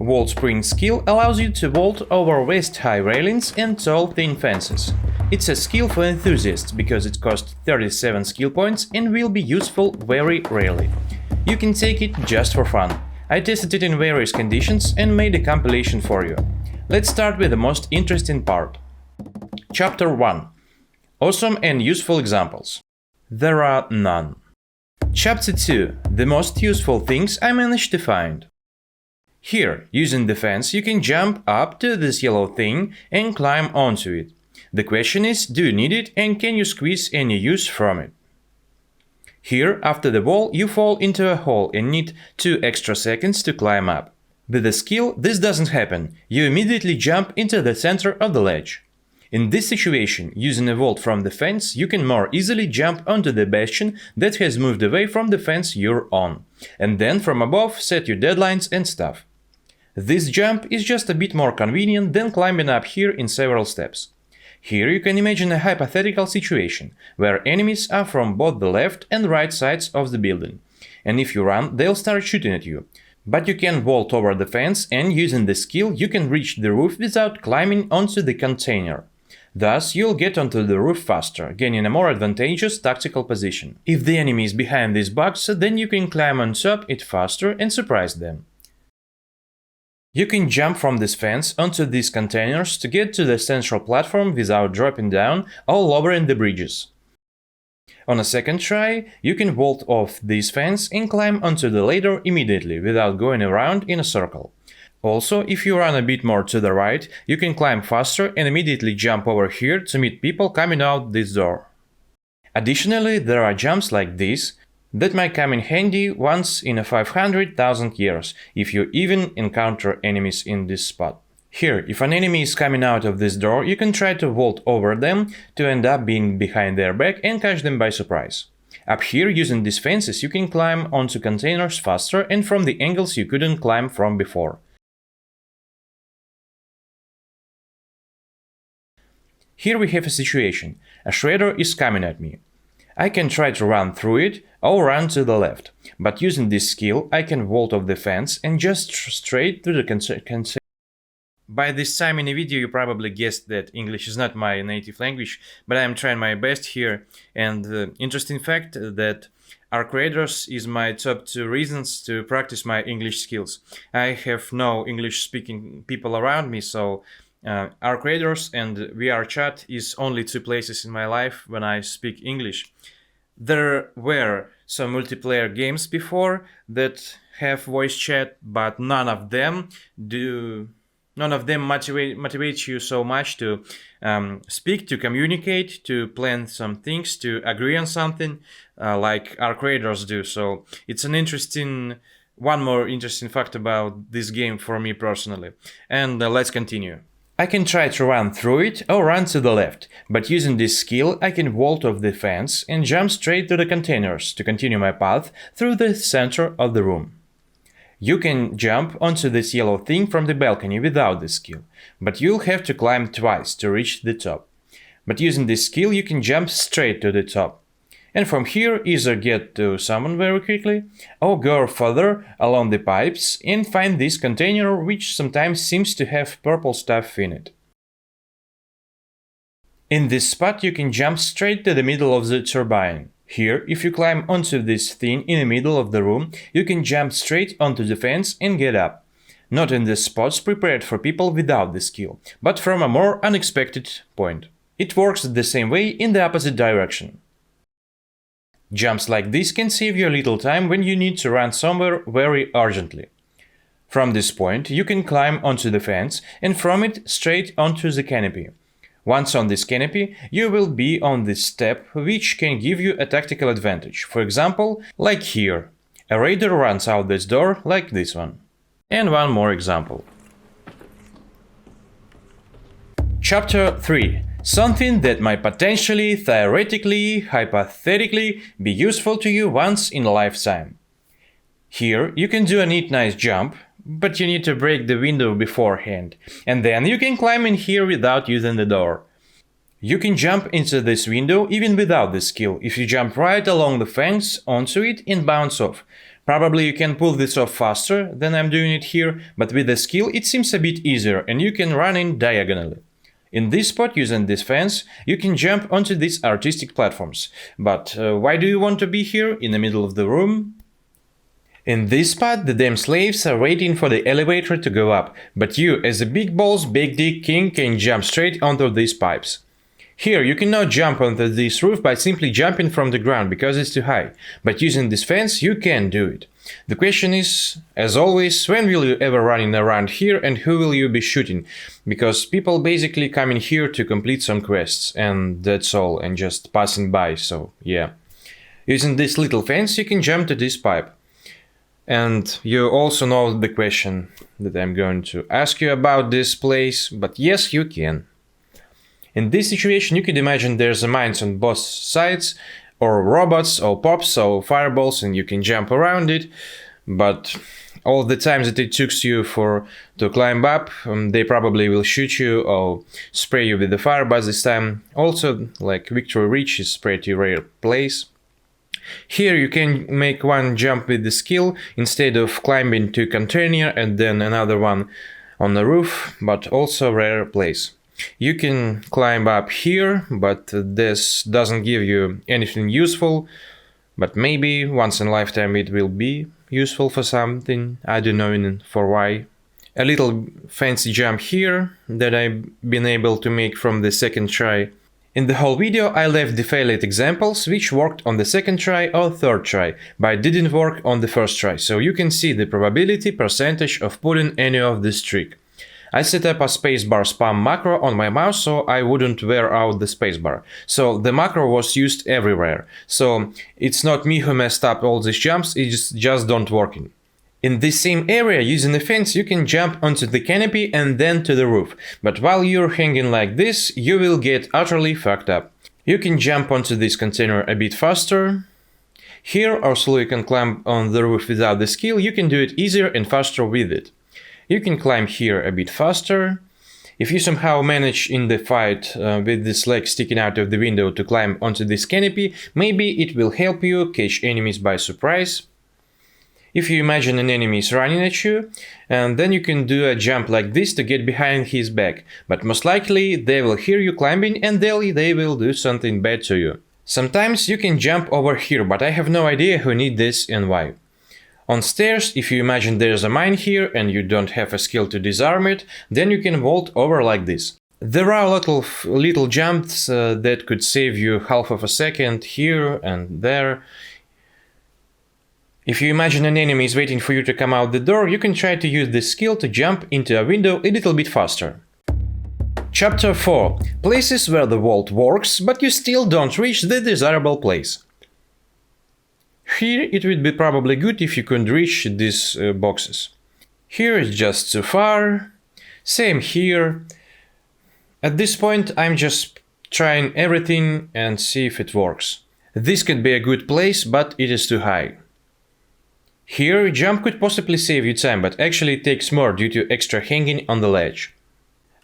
Vault Spring skill allows you to vault over waist-high railings and tall, thin fences. It's a skill for enthusiasts because it costs 37 skill points and will be useful very rarely. You can take it just for fun. I tested it in various conditions and made a compilation for you. Let's start with the most interesting part. Chapter 1. Awesome and useful examples. There are none. Chapter 2. The most useful things I managed to find. Here, using the fence, you can jump up to this yellow thing and climb onto it. The question is, do you need it and can you squeeze any use from it? Here, after the wall, you fall into a hole and need 2 extra seconds to climb up. With the skill, this doesn't happen. You immediately jump into the center of the ledge. In this situation, using a vault from the fence, you can more easily jump onto the bastion that has moved away from the fence you're on, and then from above set your deadlines and stuff. This jump is just a bit more convenient than climbing up here in several steps. Here you can imagine a hypothetical situation, where enemies are from both the left and right sides of the building, and if you run, they'll start shooting at you. But you can vault over the fence and using the skill you can reach the roof without climbing onto the container. Thus, you'll get onto the roof faster, gaining a more advantageous tactical position. If the enemy is behind this box, then you can climb on top it faster and surprise them. You can jump from this fence onto these containers to get to the central platform without dropping down or lowering the bridges. On a second try, you can vault off this fence and climb onto the ladder immediately without going around in a circle. Also, if you run a bit more to the right, you can climb faster and immediately jump over here to meet people coming out this door. Additionally, there are jumps like this that might come in handy once in a 500,000 years, if you even encounter enemies in this spot. Here, if an enemy is coming out of this door, you can try to vault over them to end up being behind their back and catch them by surprise. Up here, using these fences, you can climb onto containers faster and from the angles you couldn't climb from before. Here we have a situation. A shredder is coming at me. I can try to run through it or run to the left, but using this skill I can vault off the fence and just straight through the container. By this time in the video you probably guessed that English is not my native language, but I am trying my best here, and the interesting fact that Arc Raiders is my top 2 reasons to practice my English skills. I have no English speaking people around me, so Arc Raiders and VR chat is only 2 places in my life when I speak English. There were some multiplayer games before that have voice chat, but none of them motivate you so much to speak, to communicate, to plan some things, to agree on something like Arc Raiders do. So it's one more interesting fact about this game for me personally. And let's continue. I can try to run through it or run to the left, but using this skill I can vault off the fence and jump straight to the containers to continue my path through the center of the room. You can jump onto this yellow thing from the balcony without this skill, but you'll have to climb twice to reach the top. But using this skill you can jump straight to the top. And from here either get to someone very quickly, or go further along the pipes and find this container which sometimes seems to have purple stuff in it. In this spot you can jump straight to the middle of the turbine. Here, if you climb onto this thing in the middle of the room, you can jump straight onto the fence and get up. Not in the spots prepared for people without the skill, but from a more unexpected point. It works the same way in the opposite direction. Jumps like this can save you a little time when you need to run somewhere very urgently. From this point, you can climb onto the fence and from it straight onto the canopy. Once on this canopy, you will be on this step, which can give you a tactical advantage. For example, like here. A raider runs out this door like this one. And one more example. Chapter 3. Something that might potentially, theoretically, hypothetically be useful to you once in a lifetime. Here you can do a neat nice jump, but you need to break the window beforehand, and then you can climb in here without using the door. You can jump into this window even without this skill if you jump right along the fence onto it and bounce off. Probably you can pull this off faster than I'm doing it here, but with the skill it seems a bit easier and you can run in diagonally. In this spot, using this fence, you can jump onto these artistic platforms. But why do you want to be here, in the middle of the room? In this spot, the damn slaves are waiting for the elevator to go up, but you, as a big balls, big dick king, can jump straight onto these pipes. Here, you cannot jump onto this roof by simply jumping from the ground because it's too high, but using this fence, you can do it. The question is, as always, when will you ever running around here and who will you be shooting? Because people basically come in here to complete some quests, and that's all, and just passing by, so yeah. Using this little fence, you can jump to this pipe. And you also know the question that I'm going to ask you about this place, but yes, you can. In this situation, you could imagine there's a mines on both sides, or robots, or pops, or fireballs, and you can jump around it, but all the times that it took you to climb up, they probably will shoot you or spray you with the fireballs this time. Also, like Victory Reach is a pretty rare place. Here you can make one jump with the skill instead of climbing to a container and then another one on the roof, but also rare place. You can climb up here, but this doesn't give you anything useful, but maybe once in a lifetime it will be useful for something, I don't know for why. A little fancy jump here that I've been able to make from the second try. In the whole video I left the failed examples which worked on the second try or third try, but didn't work on the first try, so you can see the probability percentage of pulling any of this trick. I set up a spacebar spam macro on my mouse so I wouldn't wear out the spacebar. So the macro was used everywhere. So it's not me who messed up all these jumps, it's just don't working. In this same area, using the fence, you can jump onto the canopy and then to the roof. But while you're hanging like this, you will get utterly fucked up. You can jump onto this container a bit faster. Here, also you can climb on the roof without the skill, you can do it easier and faster with it. You can climb here a bit faster. If you somehow manage in the fight with this leg sticking out of the window to climb onto this canopy, maybe it will help you catch enemies by surprise. If you imagine an enemy is running at you, and then you can do a jump like this to get behind his back, but most likely they will hear you climbing and they will do something bad to you. Sometimes you can jump over here, but I have no idea who need this and why. On stairs, if you imagine there's a mine here and you don't have a skill to disarm it, then you can vault over like this. There are little jumps that could save you half of a second here and there. If you imagine an enemy is waiting for you to come out the door, you can try to use this skill to jump into a window a little bit faster. Chapter 4. Places where the vault works, but you still don't reach the desirable place. Here it would be probably good if you could reach these boxes. Here it's just too far. Same here. At this point I'm just trying everything and see if it works. This could be a good place, but it is too high. Here, jump could possibly save you time, but actually it takes more due to extra hanging on the ledge.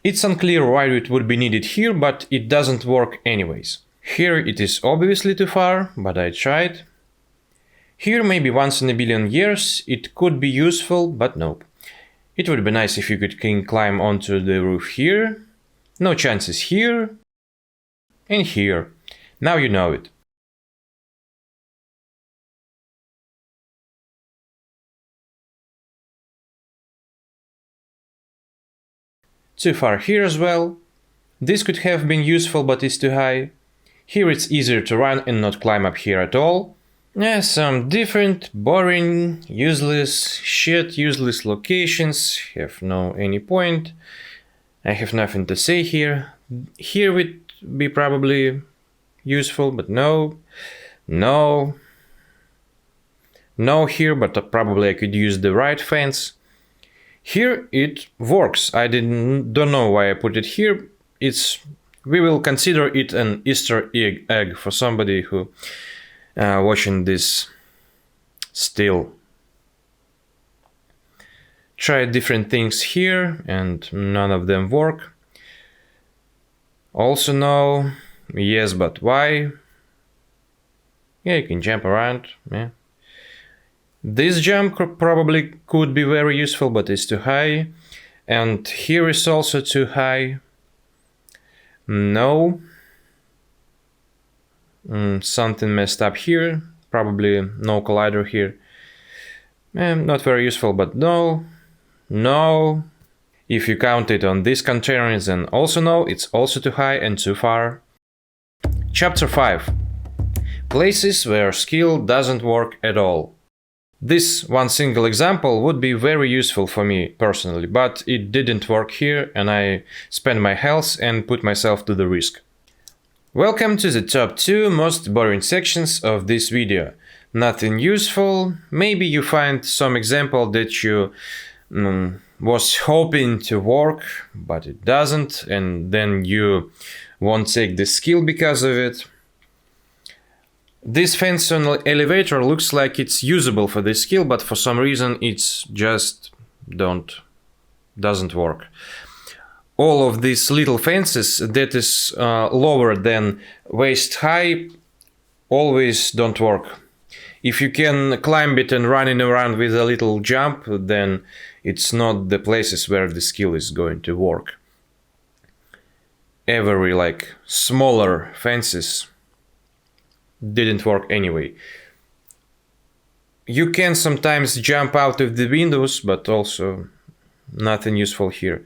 It's unclear why it would be needed here, but it doesn't work anyways. Here it is obviously too far, but I tried. Here maybe once in a billion years it could be useful, but nope. It would be nice if you could climb onto the roof here. No chances here. And here. Now you know it. Too far here as well. This could have been useful, but it's too high. Here it's easier to run and not climb up here at all. Some different, boring, useless locations have no any point. I have nothing to say here. Here would be probably useful, but no here, but probably I could use the right fence. Here it works. I don't know why I put it here. We will consider it an Easter egg for somebody who watching this still. Try different things here and none of them work. Also no. Yes, but why? Yeah, you can jump around. Yeah. This jump probably could be very useful, but it's too high. And here is also too high. No. Something messed up here. Probably no collider here. Not very useful, but no. No. If you count it on this container, then also no, it's also too high and too far. Chapter 5. Places where skill doesn't work at all. This one single example would be very useful for me personally, but it didn't work here and I spent my health and put myself to the risk. Welcome to the top 2 most boring sections of this video. Nothing useful, maybe you find some example that you was hoping to work, but it doesn't, and then you won't take the skill because of it. This fence on the elevator looks like it's usable for this skill, but for some reason it's just doesn't work. All of these little fences that is lower than waist high always don't work. If you can climb it and running around with a little jump, then it's not the places where the skill is going to work. Every like smaller fences didn't work anyway. You can sometimes jump out of the windows, but also nothing useful here.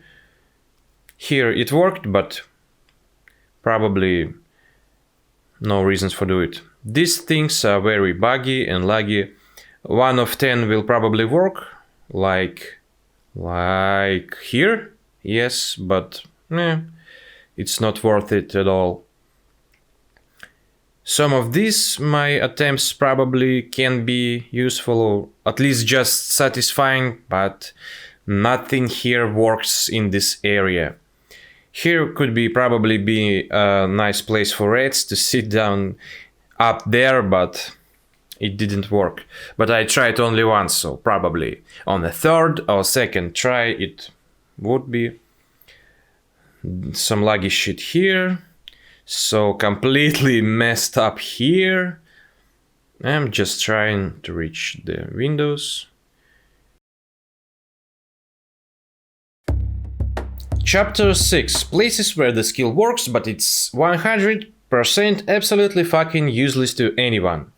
Here it worked, but probably no reasons for do it. These things are very buggy and laggy. 1 of 10 will probably work, like here, yes, but it's not worth it at all. Some of these my attempts probably can be useful or at least just satisfying, but nothing here works in this area. Here could be probably be a nice place for rats to sit down up there, but it didn't work. But I tried only once, so probably on the third or second try it would be. Some laggy shit here. So completely messed up here. I'm just trying to reach the windows. Chapter 6. Places where the skill works, but it's 100% absolutely fucking useless to anyone.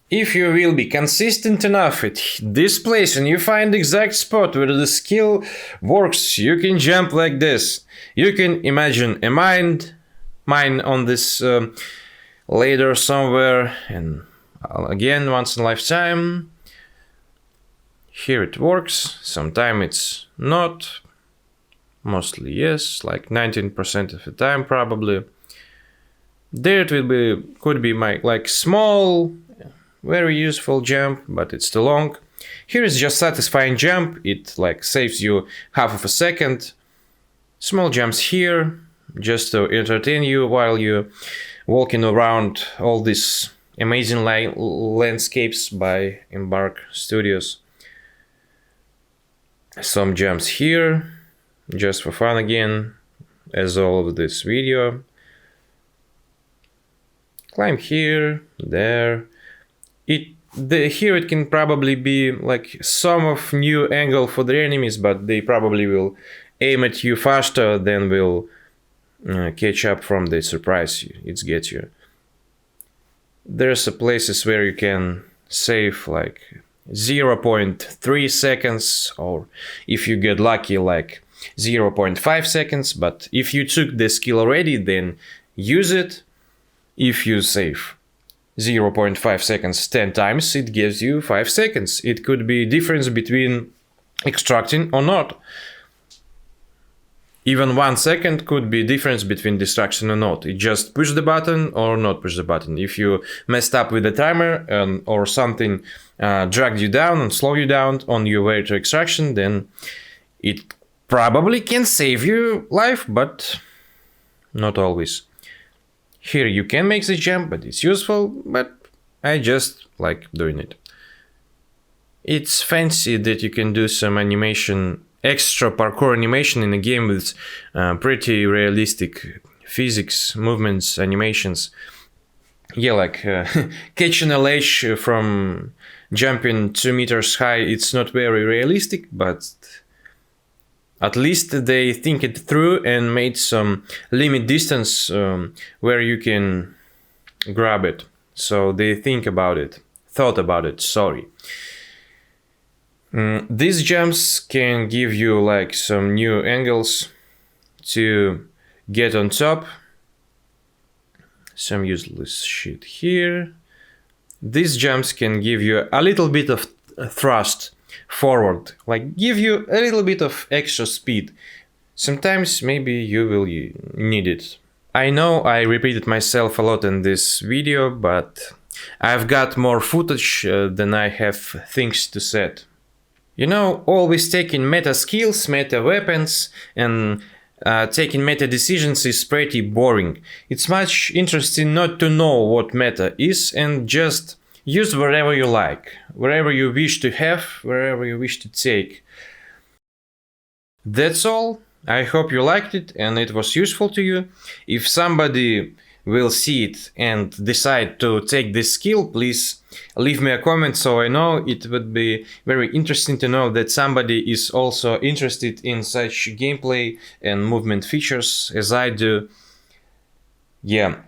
If you will be consistent enough at this place and you find the exact spot where the skill works, you can jump like this. You can imagine a mine on this ladder somewhere, and again once in a lifetime. Here it works, sometimes it's not, mostly yes, like 19% of the time probably. There it will be, could be my like small, very useful jump, but it's too long. Here is just satisfying jump, it like saves you half of a second. Small jumps here, just to entertain you while you're walking around all these amazing landscapes by Embark Studios. Some jumps here, just for fun again, as all of this video. Climb here, there. Here it can probably be like some of new angle for the enemies, but they probably will aim at you faster than will catch up from the surprise it gets you. There's places where you can save like 0.3 seconds, or if you get lucky like 0.5 seconds, but if you took the skill already, then use it. If you save 0.5 seconds 10 times, it gives you 5 seconds. It could be difference between extracting or not. Even 1 second could be difference between distraction or not. It just push the button or not push the button. If you messed up with the timer or something dragged you down and slow you down on your way to extraction, then it probably can save you life, but not always. Here you can make the jump, but it's useful, but I just like doing it. It's fancy that you can do some animation, extra parkour animation in a game with pretty realistic physics, movements, animations. Yeah, like catching a ledge from jumping 2 meters high, it's not very realistic, but at least they think it through and made some limit distance where you can grab it. So they thought about it, sorry. These jumps can give you like some new angles to get on top. Some useless shit here. These jumps can give you a little bit of thrust forward, like give you a little bit of extra speed. Sometimes maybe you will need it. I know I repeated myself a lot in this video, but I've got more footage than I have things to set. You know, always taking meta skills, meta weapons, and taking meta decisions is pretty boring. It's much interesting not to know what meta is and just use wherever you like, wherever you wish to have, wherever you wish to take. That's all. I hope you liked it and it was useful to you. If somebody will see it and decide to take this skill, please leave me a comment so I know. It would be very interesting to know that somebody is also interested in such gameplay and movement features as I do. Yeah,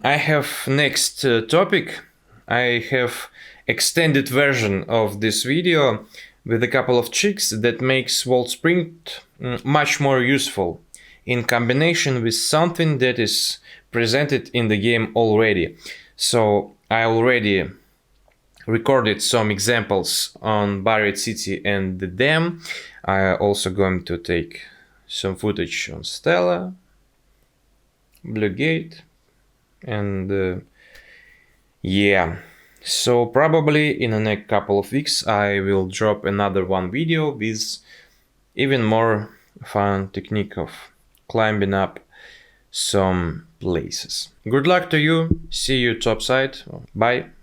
I have next topic. I have extended version of this video with a couple of tricks that makes Volt Sprint much more useful in combination with something that is presented in the game already. So I already recorded some examples on Buried City and the Dam. I also going to take some footage on Stella, Blue Gate, and yeah. So probably in the next couple of weeks I will drop another one video with even more fun technique of climbing up some places. Good luck to you. See you topside. Bye.